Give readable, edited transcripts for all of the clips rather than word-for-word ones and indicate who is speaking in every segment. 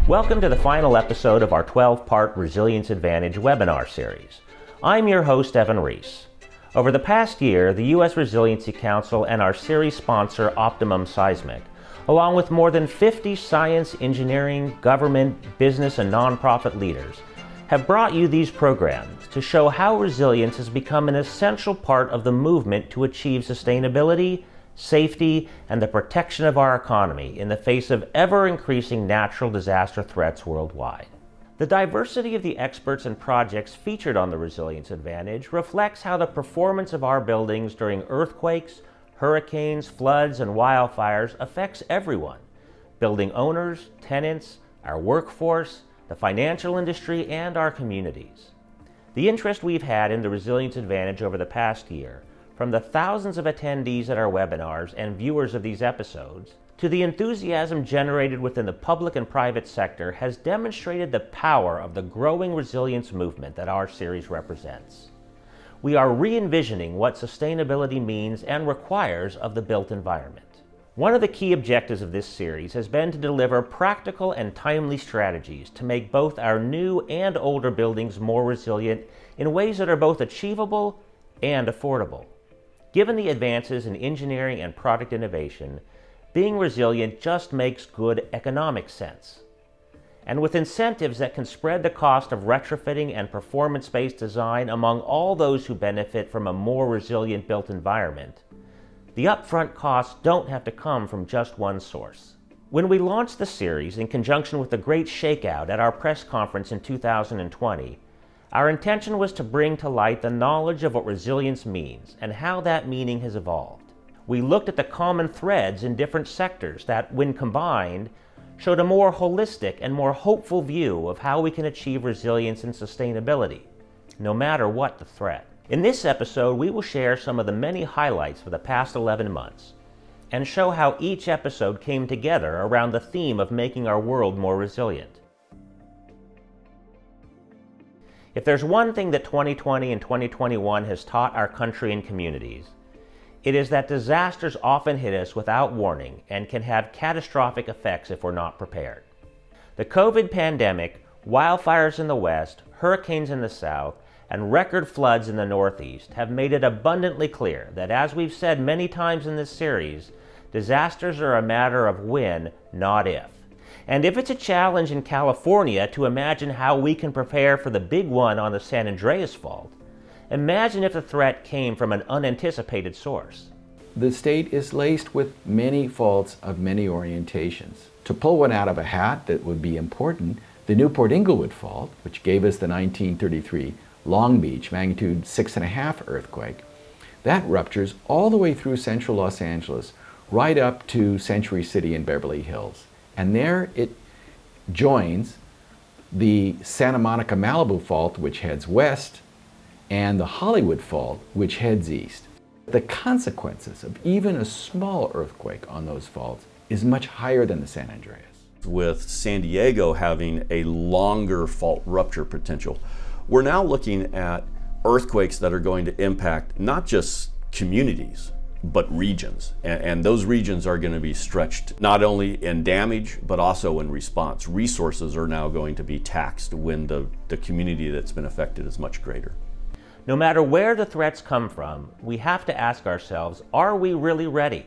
Speaker 1: Welcome to the final episode of our 12-part Resilience Advantage webinar series. I'm your host, Evan Reese. Over the past year, the U.S. Resiliency Council and our series sponsor, Optimum Seismic, along with more than 50 science, engineering, government, business, and nonprofit leaders, have brought you these programs to show how resilience has become an essential part of the movement to achieve sustainability, safety, and the protection of our economy in the face of ever-increasing natural disaster threats worldwide. The diversity of the experts and projects featured on the Resilience Advantage reflects how the performance of our buildings during earthquakes, hurricanes, floods, and wildfires affects everyone: building owners, tenants, our workforce, the financial industry, and our communities. The interest we've had in the Resilience Advantage over the past year, from the thousands of attendees at our webinars and viewers of these episodes, to the enthusiasm generated within the public and private sector, has demonstrated the power of the growing resilience movement that our series represents. We are re-envisioning what sustainability means and requires of the built environment. One of the key objectives of this series has been to deliver practical and timely strategies to make both our new and older buildings more resilient in ways that are both achievable and affordable. Given the advances in engineering and product innovation, being resilient just makes good economic sense. And with incentives that can spread the cost of retrofitting and performance-based design among all those who benefit from a more resilient built environment, the upfront costs don't have to come from just one source. When we launched the series in conjunction with the Great Shakeout at our press conference in 2020, our intention was to bring to light the knowledge of what resilience means and how that meaning has evolved. We looked at the common threads in different sectors that, when combined, showed a more holistic and more hopeful view of how we can achieve resilience and sustainability, no matter what the threat. In this episode, we will share some of the many highlights for the past 11 months and show how each episode came together around the theme of making our world more resilient. If there's one thing that 2020 and 2021 has taught our country and communities, it is that disasters often hit us without warning and can have catastrophic effects if we're not prepared. The COVID pandemic, wildfires in the West, hurricanes in the South, and record floods in the Northeast have made it abundantly clear that, as we've said many times in this series, disasters are a matter of when, not if. And if it's a challenge in California to imagine how we can prepare for the big one on the San Andreas Fault, imagine if the threat came from an unanticipated source.
Speaker 2: The state is laced with many faults of many orientations. To pull one out of a hat that would be important, the Newport-Inglewood Fault, which gave us the 1933 Long Beach magnitude 6.5 earthquake, that ruptures all the way through central Los Angeles, right up to Century City and Beverly Hills. And there it joins the Santa Monica Malibu Fault, which heads west, and the Hollywood Fault, which heads east. The consequences of even a small earthquake on those faults is much higher than the San Andreas.
Speaker 3: With San Diego having a longer fault rupture potential, we're now looking at earthquakes that are going to impact not just communities, but regions. And those regions are going to be stretched not only in damage, but also in response. Resources are now going to be taxed when the community that's been affected is much greater.
Speaker 1: No matter where the threats come from, we have to ask ourselves, are we really ready?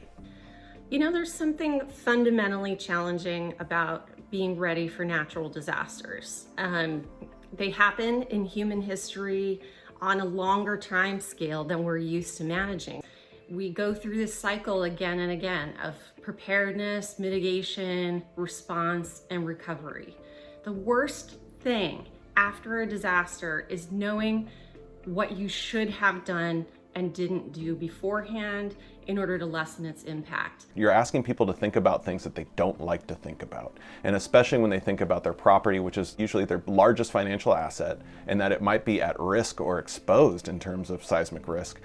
Speaker 4: You know, there's something fundamentally challenging about being ready for natural disasters. They happen in human history on a longer time scale than we're used to managing. We go through this cycle again and again of preparedness, mitigation, response, and recovery. The worst thing after a disaster is knowing what you should have done and didn't do beforehand in order to lessen its impact.
Speaker 5: You're asking people to think about things that they don't like to think about, and especially when they think about their property, which is usually their largest financial asset, and that it might be at risk or exposed in terms of seismic risk.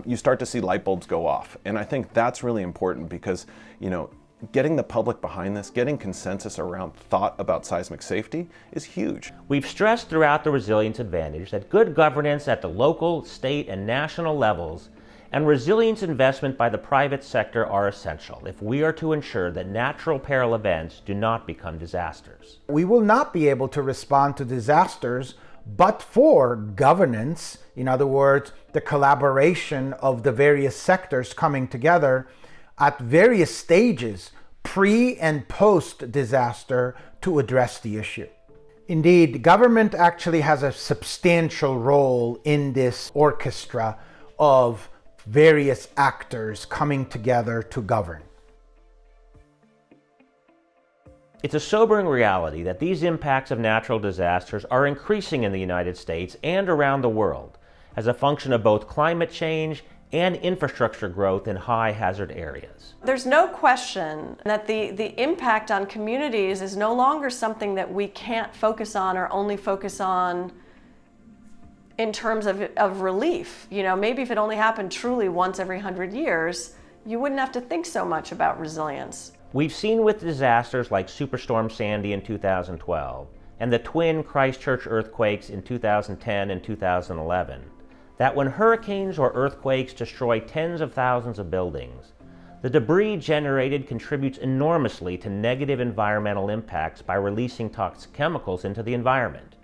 Speaker 5: You start to see light bulbs go off, and I think that's really important because, you know, getting the public behind this, getting consensus around thought about seismic safety is huge.
Speaker 1: We've stressed throughout the Resilience Advantage that good governance at the local, state, and national levels and resilience investment by the private sector are essential if we are to ensure that natural peril events do not become disasters.
Speaker 6: We will not be able to respond to disasters but for governance, in other words, the collaboration of the various sectors coming together at various stages, pre and post disaster, to address the issue. Indeed, government actually has a substantial role in this orchestra of various actors coming together to govern.
Speaker 1: It's a sobering reality that these impacts of natural disasters are increasing in the United States and around the world as a function of both climate change and infrastructure growth in high hazard areas.
Speaker 7: There's no question that the impact on communities is no longer something that we can't focus on or only focus on in terms of relief. You know, maybe if it only happened truly once every 100 years, you wouldn't have to think so much about resilience.
Speaker 1: We've seen with disasters like Superstorm Sandy in 2012 and the twin Christchurch earthquakes in 2010 and 2011 that when hurricanes or earthquakes destroy tens of thousands of buildings, the debris generated contributes enormously to negative environmental impacts by releasing toxic chemicals into the environment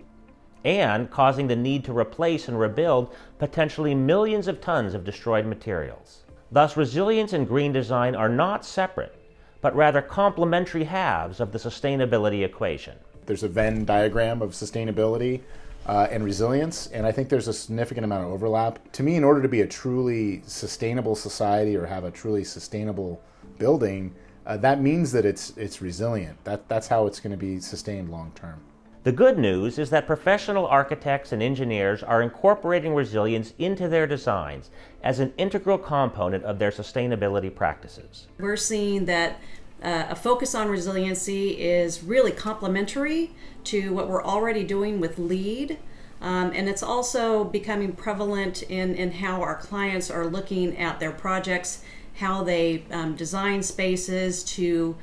Speaker 1: and causing the need to replace and rebuild potentially millions of tons of destroyed materials. Thus, resilience and green design are not separate, but rather complementary halves of the sustainability equation.
Speaker 8: There's a Venn diagram of sustainability and resilience, and I think there's a significant amount of overlap. To me, in order to be a truly sustainable society or have a truly sustainable building, that means that it's resilient. That's how it's going to be sustained long term.
Speaker 1: The good news is that professional architects and engineers are incorporating resilience into their designs as an integral component of their sustainability practices.
Speaker 9: We're seeing that a focus on resiliency is really complementary to what we're already doing with LEED, and it's also becoming prevalent in how our clients are looking at their projects, how they design spaces to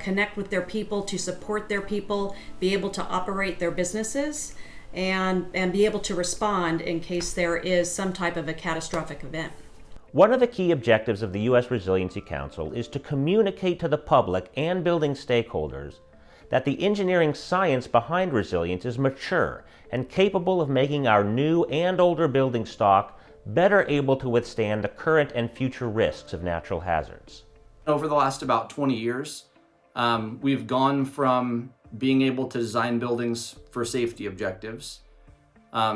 Speaker 9: connect with their people, to support their people, be able to operate their businesses, and be able to respond in case there is some type of a catastrophic event.
Speaker 1: One of the key objectives of the U.S. Resiliency Council is to communicate to the public and building stakeholders that the engineering science behind resilience is mature and capable of making our new and older building stock better able to withstand the current and future risks of natural hazards.
Speaker 10: Over the last about 20 years, we've gone from being able to design buildings for safety objectives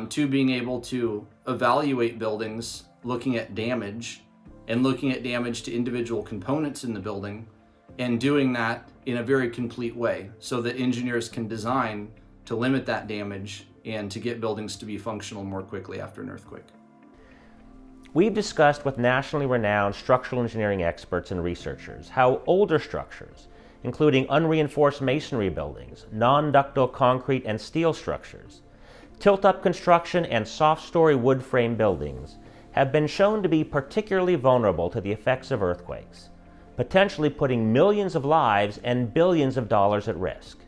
Speaker 10: to being able to evaluate buildings looking at damage and looking at damage to individual components in the building and doing that in a very complete way so that engineers can design to limit that damage and to get buildings to be functional more quickly after an earthquake.
Speaker 1: We've discussed with nationally renowned structural engineering experts and researchers how older structures, including unreinforced masonry buildings, non-ductile concrete and steel structures, tilt-up construction, and soft-story wood frame buildings have been shown to be particularly vulnerable to the effects of earthquakes, potentially putting millions of lives and billions of dollars at risk.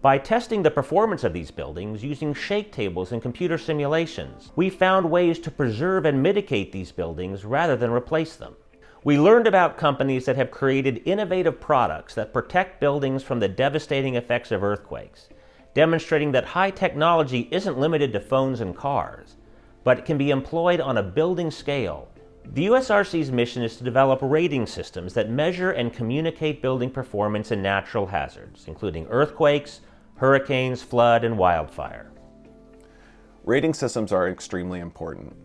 Speaker 1: By testing the performance of these buildings using shake tables and computer simulations, we found ways to preserve and mitigate these buildings rather than replace them. We learned about companies that have created innovative products that protect buildings from the devastating effects of earthquakes, demonstrating that high technology isn't limited to phones and cars, but it can be employed on a building scale. The USRC's mission is to develop rating systems that measure and communicate building performance in natural hazards, including earthquakes, hurricanes, flood, and wildfire.
Speaker 5: Rating systems are extremely important.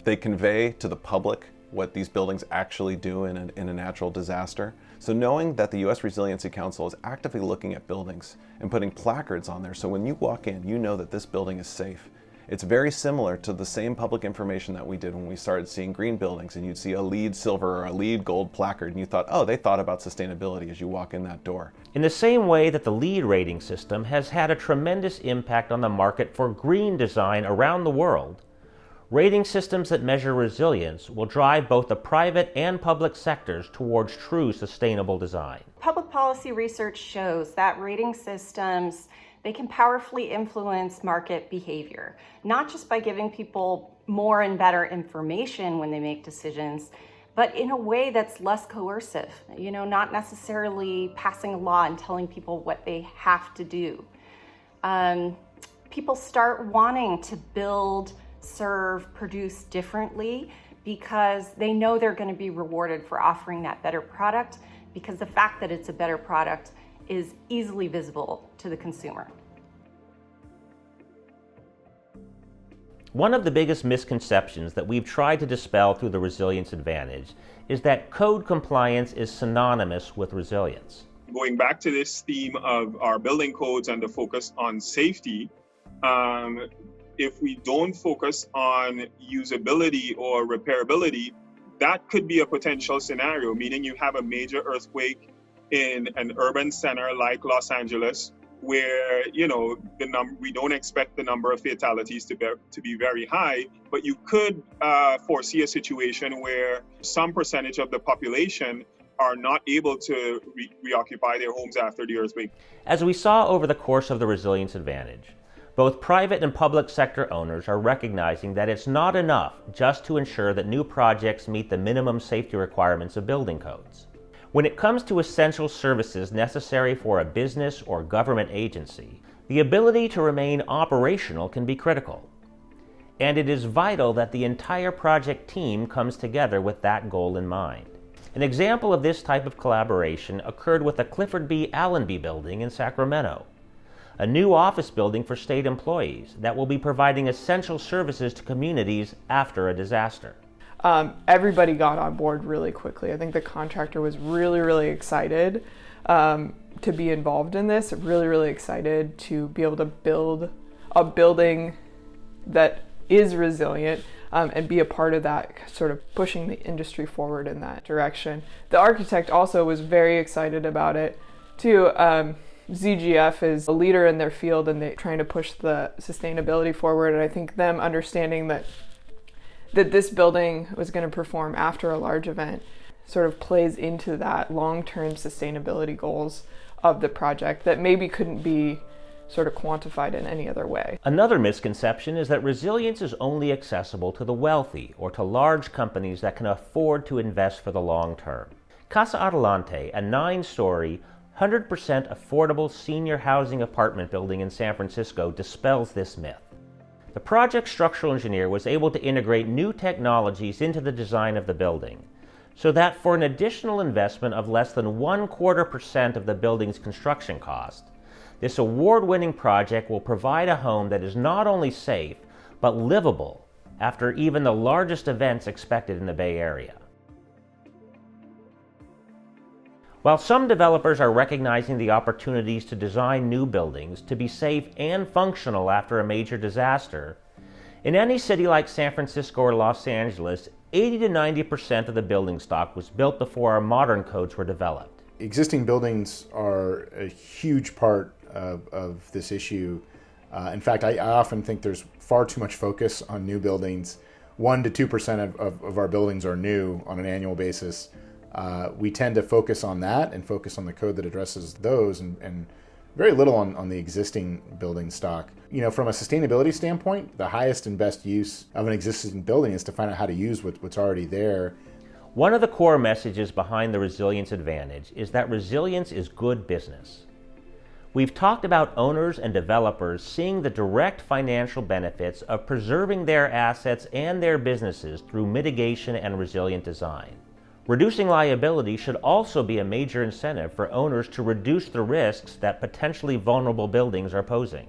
Speaker 5: They convey to the public what these buildings actually do in a natural disaster. So knowing that the U.S. Resiliency Council is actively looking at buildings and putting placards on there, so when you walk in, you know that this building is safe. It's very similar to the same public information that we did when we started seeing green buildings, and you'd see a LEED silver or a LEED gold placard, and you thought, oh, they thought about sustainability as you walk in that door.
Speaker 1: In the same way that the LEED rating system has had a tremendous impact on the market for green design around the world, rating systems that measure resilience will drive both the private and public sectors towards true sustainable design.
Speaker 4: Public policy research shows that rating systems they can powerfully influence market behavior, not just by giving people more and better information when they make decisions, but in a way that's less coercive, not necessarily passing a law and telling people what they have to do. People start wanting to build, serve, produce differently because they know they're going to be rewarded for offering that better product, because the fact that it's a better product is easily visible to the consumer.
Speaker 1: One of the biggest misconceptions that we've tried to dispel through the Resilience Advantage is that code compliance is synonymous with resilience.
Speaker 11: Going back to this theme of our building codes and the focus on safety, if we don't focus on usability or repairability, that could be a potential scenario, meaning you have a major earthquake in an urban center like Los Angeles, where we don't expect the number of fatalities to be very high, but you could foresee a situation where some percentage of the population are not able to reoccupy their homes after the earthquake.
Speaker 1: As we saw over the course of the Resilience Advantage, both private and public sector owners are recognizing that it's not enough just to ensure that new projects meet the minimum safety requirements of building codes. When it comes to essential services necessary for a business or government agency, the ability to remain operational can be critical. And it is vital that the entire project team comes together with that goal in mind. An example of this type of collaboration occurred with the Clifford B. Allenby building in Sacramento, a new office building for state employees that will be providing essential services to communities after a disaster.
Speaker 12: Everybody got on board really quickly. I think the contractor was really excited to be involved in this, really excited to be able to build a building that is resilient and be a part of that, sort of pushing the industry forward in that direction. The architect also was very excited about it too. ZGF is a leader in their field and they're trying to push the sustainability forward, and I think them understanding that this building was going to perform after a large event sort of plays into that long-term sustainability goals of the project that maybe couldn't be sort of quantified in any other way.
Speaker 1: Another misconception is that resilience is only accessible to the wealthy or to large companies that can afford to invest for the long term. Casa Adelante, a 9-story, 100% affordable senior housing apartment building in San Francisco, dispels this myth. The project structural engineer was able to integrate new technologies into the design of the building, so that for an additional investment of less than 0.25% of the building's construction cost, this award-winning project will provide a home that is not only safe, but livable after even the largest events expected in the Bay Area. While some developers are recognizing the opportunities to design new buildings to be safe and functional after a major disaster, in any city like San Francisco or Los Angeles, 80 to 90% of the building stock was built before our modern codes were developed.
Speaker 8: Existing buildings are a huge part of this issue. In fact, I often think there's far too much focus on new buildings. 1 to 2% of our buildings are new on an annual basis. We tend to focus on that and focus on the code that addresses those and very little on the existing building stock. From a sustainability standpoint, the highest and best use of an existing building is to find out how to use what's already there.
Speaker 1: One of the core messages behind the Resilience Advantage is that resilience is good business. We've talked about owners and developers seeing the direct financial benefits of preserving their assets and their businesses through mitigation and resilient design. Reducing liability should also be a major incentive for owners to reduce the risks that potentially vulnerable buildings are posing.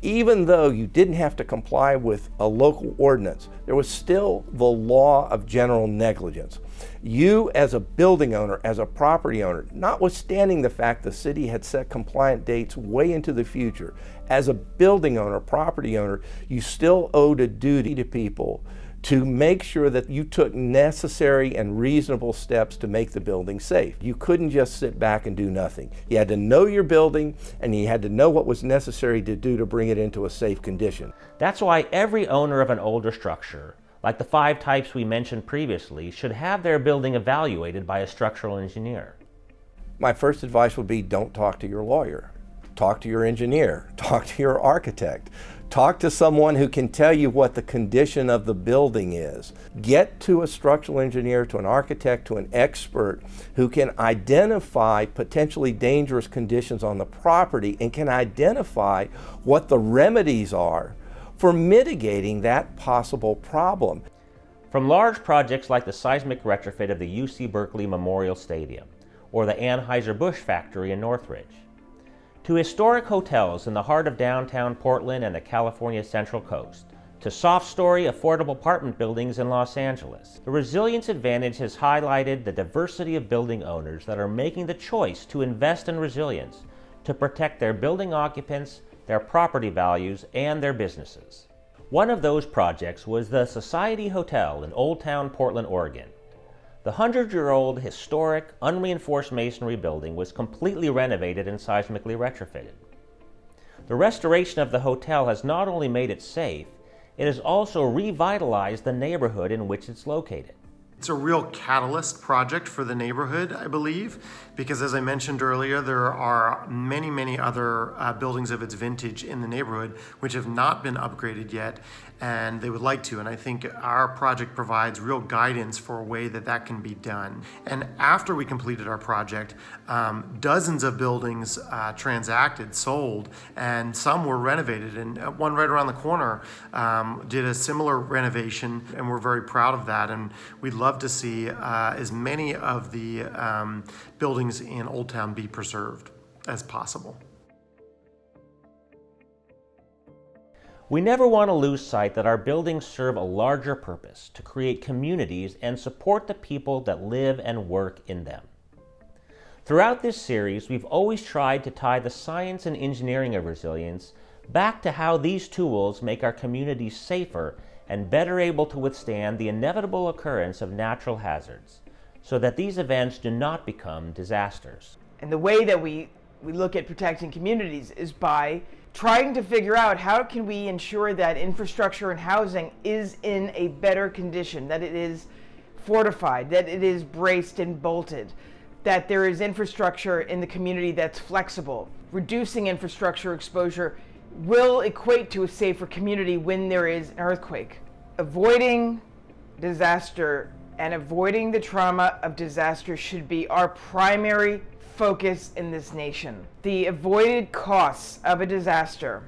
Speaker 13: Even though you didn't have to comply with a local ordinance, there was still the law of general negligence. You as a building owner, as a property owner, notwithstanding the fact the city had set compliant dates way into the future, as a building owner, property owner, you still owed a duty to people to make sure that you took necessary and reasonable steps to make the building safe. You couldn't just sit back and do nothing. You had to know your building, and you had to know what was necessary to do to bring it into a safe condition.
Speaker 1: That's why every owner of an older structure, like the 5 types we mentioned previously, should have their building evaluated by a structural engineer.
Speaker 13: My first advice would be don't talk to your lawyer. talk to your engineer, talk to your architect, talk to someone who can tell you what the condition of the building is. Get to a structural engineer, to an architect, to an expert who can identify potentially dangerous conditions on the property and can identify what the remedies are for mitigating that possible problem.
Speaker 1: From large projects like the seismic retrofit of the UC Berkeley Memorial Stadium or the Anheuser-Busch factory in Northridge, to historic hotels in the heart of downtown Portland and the California Central Coast, to soft-story affordable apartment buildings in Los Angeles, the Resilience Advantage has highlighted the diversity of building owners that are making the choice to invest in resilience to protect their building occupants, their property values, and their businesses. One of those projects was the Society Hotel in Old Town Portland, Oregon. The 100-year-old historic, unreinforced masonry building was completely renovated and seismically retrofitted. The restoration of the hotel has not only made it safe, it has also revitalized the neighborhood in which it's located.
Speaker 14: It's a real catalyst project for the neighborhood, I believe, because as I mentioned earlier, there are many other buildings of its vintage in the neighborhood which have not been upgraded yet, and they would like to. And I think our project provides real guidance for a way that that can be done. And after we completed our project, dozens of buildings transacted, sold, and some were renovated. And one right around the corner did a similar renovation, and we're very proud of that. And we'd love to see as many of the buildings in Old Town be preserved as possible.
Speaker 1: We never want to lose sight that our buildings serve a larger purpose to create communities and support the people that live and work in them. Throughout this series, we've always tried to tie the science and engineering of resilience back to how these tools make our communities safer and better able to withstand the inevitable occurrence of natural hazards, so that these events do not become disasters.
Speaker 15: And the way that we look at protecting communities is by trying to figure out how can we ensure that infrastructure and housing is in a better condition, that it is fortified, that it is braced and bolted, that there is infrastructure in the community that's flexible. Reducing infrastructure exposure will equate to a safer community when there is an earthquake. Avoiding disaster and avoiding the trauma of disaster should be our primary focus in this nation. The avoided costs of a disaster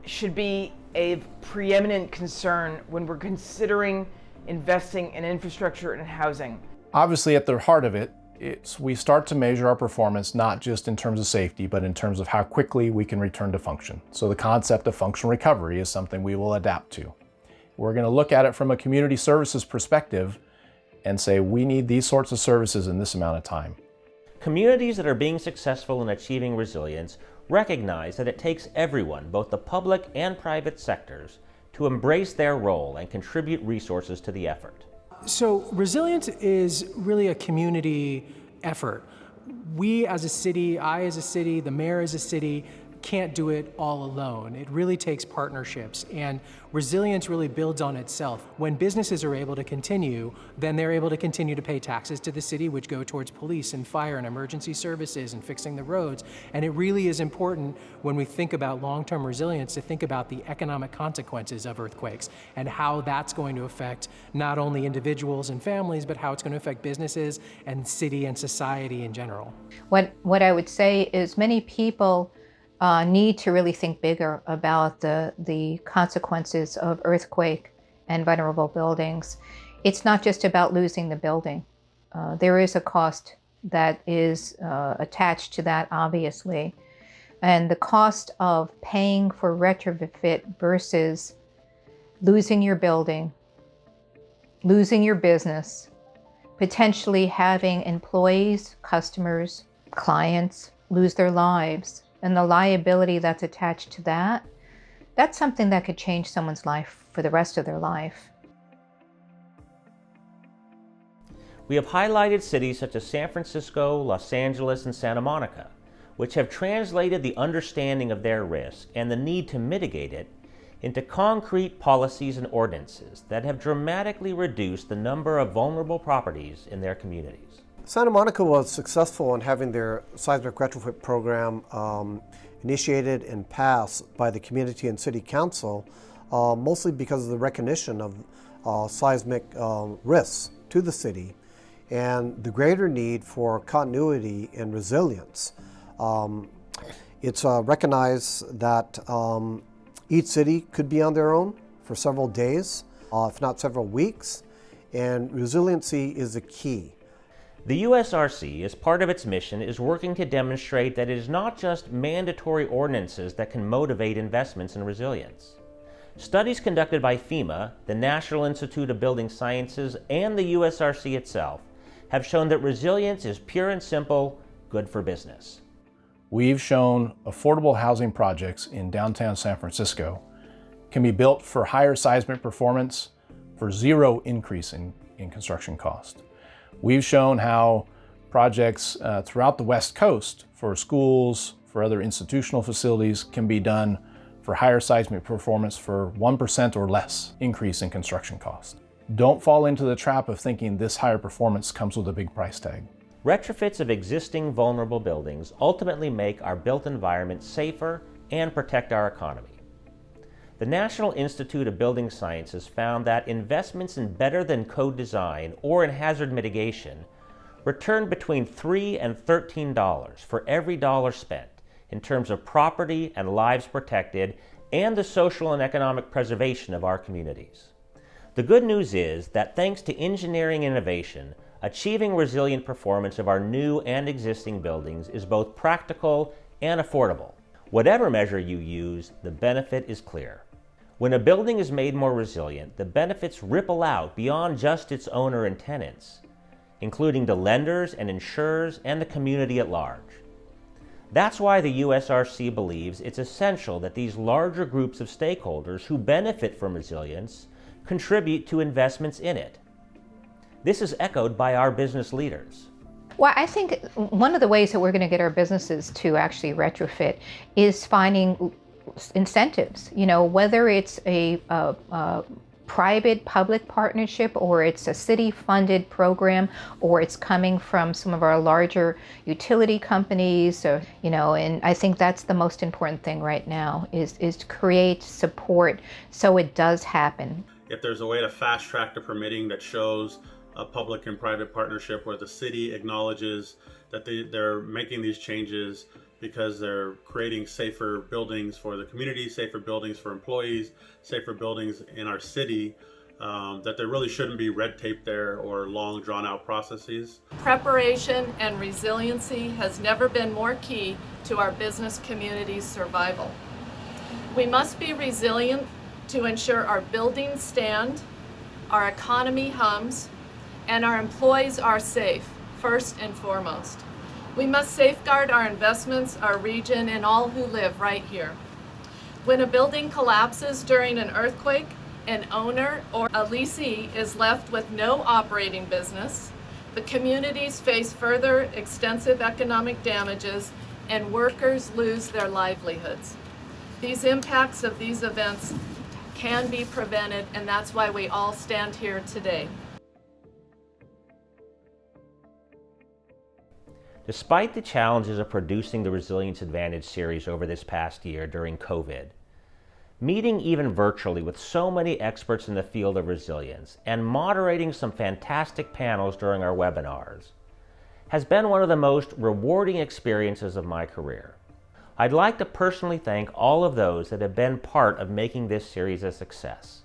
Speaker 15: should be a preeminent concern when we're considering investing in infrastructure and housing.
Speaker 16: Obviously, at the heart of it, we start to measure our performance not just in terms of safety, but in terms of how quickly we can return to function. So the concept of functional recovery is something we will adapt to. We're going to look at it from a community services perspective and say we need these sorts of services in this amount of time.
Speaker 1: Communities that are being successful in achieving resilience recognize that it takes everyone, both the public and private sectors, to embrace their role and contribute resources to the effort.
Speaker 17: So resilience is really a community effort. We as a city, I as a city, the mayor as a city, can't do it all alone. It really takes partnerships, and resilience really builds on itself. When businesses are able to continue, then they're able to continue to pay taxes to the city, which go towards police and fire and emergency services and fixing the roads. And it really is important when we think about long-term resilience to think about the economic consequences of earthquakes and how that's going to affect not only individuals and families, but how it's going to affect businesses and city and society in general.
Speaker 18: What I would say is many people need to really think bigger about the consequences of earthquake and vulnerable buildings. It's not just about losing the building. There is a cost that is attached to that, obviously. And the cost of paying for retrofit versus losing your building, losing your business, potentially having employees, customers, clients lose their lives, and the liability that's attached to that, that's something that could change someone's life for the rest of their life.
Speaker 1: We have highlighted cities such as San Francisco, Los Angeles, and Santa Monica, which have translated the understanding of their risk and the need to mitigate it into concrete policies and ordinances that have dramatically reduced the number of vulnerable properties in their communities.
Speaker 19: Santa Monica was successful in having their seismic retrofit program initiated and passed by the community and city council, mostly because of the recognition of seismic risks to the city and the greater need for continuity and resilience. It's recognized that each city could be on their own for several days, if not several weeks, and resiliency is the key.
Speaker 1: The USRC, as part of its mission, is working to demonstrate that it is not just mandatory ordinances that can motivate investments in resilience. Studies conducted by FEMA, the National Institute of Building Sciences, and the USRC itself have shown that resilience is pure and simple good for business.
Speaker 16: We've shown affordable housing projects in downtown San Francisco can be built for higher seismic performance for zero increase in construction cost. We've shown how projects throughout the West Coast for schools, for other institutional facilities can be done for higher seismic performance for 1% or less increase in construction cost. Don't fall into the trap of thinking this higher performance comes with a big price tag.
Speaker 1: Retrofits of existing vulnerable buildings ultimately make our built environment safer and protect our economy. The National Institute of Building Sciences found that investments in better than code design or in hazard mitigation returned between $3 and $13 for every dollar spent in terms of property and lives protected and the social and economic preservation of our communities. The good news is that thanks to engineering innovation, achieving resilient performance of our new and existing buildings is both practical and affordable. Whatever measure you use, the benefit is clear. When a building is made more resilient, the benefits ripple out beyond just its owner and tenants, including the lenders and insurers and the community at large. That's why the USRC believes it's essential that these larger groups of stakeholders who benefit from resilience contribute to investments in it. This is echoed by our business leaders.
Speaker 18: Well, I think one of the ways that we're going to get our businesses to actually retrofit is finding incentives, whether it's a private-public partnership or it's a city-funded program or it's coming from some of our larger utility companies, and I think that's the most important thing right now is to create support so it does happen.
Speaker 20: If there's a way to fast-track the permitting that shows a public and private partnership where the city acknowledges that they're making these changes because they're creating safer buildings for the community, safer buildings for employees, safer buildings in our city, that there really shouldn't be red tape there or long drawn out processes.
Speaker 21: Preparation and resiliency has never been more key to our business community's survival. We must be resilient to ensure our buildings stand, our economy hums, and our employees are safe, first and foremost. We must safeguard our investments, our region, and all who live right here. When a building collapses during an earthquake, an owner or a lessee is left with no operating business, the communities face further extensive economic damages, and workers lose their livelihoods. These impacts of these events can be prevented, and that's why we all stand here today.
Speaker 1: Despite the challenges of producing the Resilience Advantage series over this past year during COVID, meeting even virtually with so many experts in the field of resilience and moderating some fantastic panels during our webinars has been one of the most rewarding experiences of my career. I'd like to personally thank all of those that have been part of making this series a success,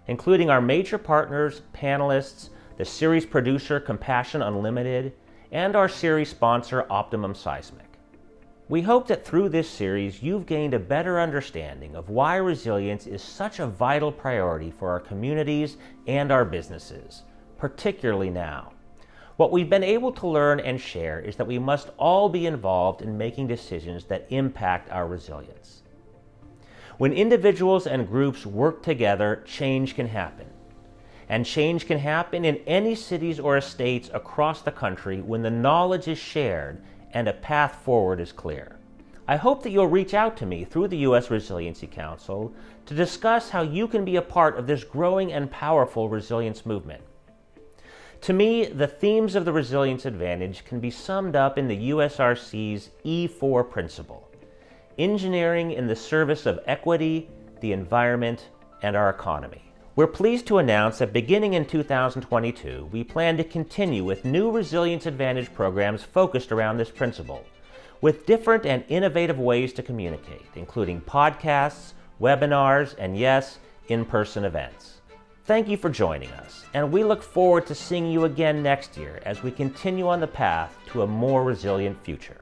Speaker 1: including our major partners, panelists, the series producer Compassion Unlimited, and our series sponsor Optimum Seismic. We hope that through this series you've gained a better understanding of why resilience is such a vital priority for our communities and our businesses, particularly now. What we've been able to learn and share is that we must all be involved in making decisions that impact our resilience. When individuals and groups work together, change can happen. And change can happen in any cities or estates across the country when the knowledge is shared and a path forward is clear. I hope that you'll reach out to me through the U.S. Resiliency Council to discuss how you can be a part of this growing and powerful resilience movement. To me, the themes of the Resilience Advantage can be summed up in the USRC's E4 principle: engineering in the service of equity, the environment, and our economy. We're pleased to announce that beginning in 2022, we plan to continue with new Resilience Advantage programs focused around this principle, with different and innovative ways to communicate, including podcasts, webinars, and yes, in-person events. Thank you for joining us, and we look forward to seeing you again next year as we continue on the path to a more resilient future.